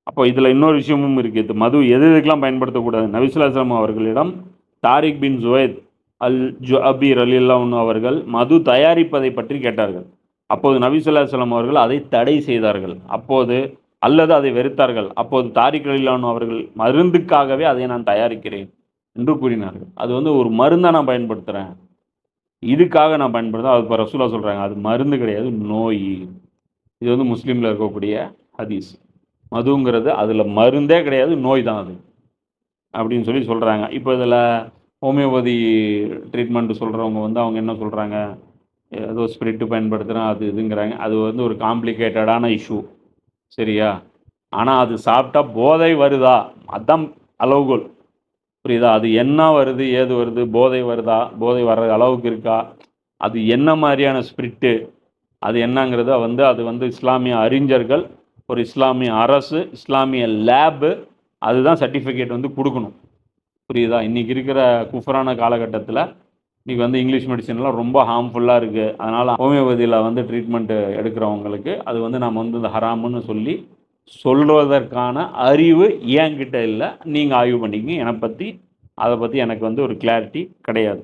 அப்போ இதில் இன்னொரு விஷயமும் இருக்குது. மது எது எதுக்கெல்லாம் பயன்படுத்தக்கூடாது? நபி ஸல்லல்லாஹு அலைஹி வஸல்லம் அவர்களிடம் தாரிக் பின் ஜுவைத் அல் ஜுஅபி ரலியல்லாஹு அன்ஹு அவர்கள் மது தயாரிப்பதை பற்றி கேட்டார்கள். அப்போது நபி ஸல்லல்லாஹு அலைஹி வஸல்லம் அவர்கள் அதை தடை செய்தார்கள். அப்போது அல்லது அதை வெறுத்தார்கள். அப்போது தாரிக் ரலியல்லாஹு அன்ஹு அவர்கள் மருந்துக்காகவே அதை நான் தயாரிக்கிறேன் என்று கூறினார்கள். அது வந்து ஒரு மருந்தா நான் பயன்படுத்துறேன். இதுக்காக நான் பயன்படுத்துறேன். அது இப்ப ரசூலுல்லாஹ் சொல்றாங்க. அது மருந்து கிடையாது, நோய். இது வந்து முஸ்லிம்ல இருக்கக்கூடிய ஹதீஸ். மதுங்கிறது அதில் மருந்தே கிடையாது, நோய் தான் அது அப்படின்னு சொல்லி சொல்கிறாங்க. இப்போ இதில் ஹோமியோபதி ட்ரீட்மெண்ட் சொல்கிறவங்க வந்து அவங்க என்ன சொல்கிறாங்க, ஏதோ ஸ்பிரிட்டு பயன்படுத்துகிறேன் அது இதுங்கிறாங்க. அது வந்து ஒரு காம்ப்ளிகேட்டடான இஷ்யூ, சரியா? ஆனால் அது சாப்பிட்டா போதை வருதா, அதுதான் அளவுகோல், புரியுதா? அது என்ன வருது, ஏது வருது, போதை வருதா, போதை வர்ற அளவுக்கு இருக்கா, அது என்ன மாதிரியான ஸ்பிரிட்டு, அது என்னங்கிறத வந்து அது வந்து இஸ்லாமிய அறிஞர்கள், ஒரு இஸ்லாமிய அரசு, இஸ்லாமிய லேபு அதுதான் சர்டிஃபிகேட் வந்து கொடுக்கணும், புரியுதா? இன்றைக்கி இருக்கிற குஃபரான காலகட்டத்தில் இன்றைக்கி வந்து இங்கிலீஷ் மெடிசன்லாம் ரொம்ப ஹார்ம்ஃபுல்லாக இருக்குது. அதனால் ஹோமியோபதியில் வந்து ட்ரீட்மெண்ட்டு எடுக்கிறவங்களுக்கு அது வந்து நம்ம வந்து இந்த ஹராமுன்னு சொல்லி சொல்வதற்கான அறிவு என்கிட்ட இல்லை. நீங்கள் ஆய்வு பண்ணிக்கங்க. என்னை பற்றி அதை பற்றி எனக்கு வந்து ஒரு கிளாரிட்டி கிடையாது.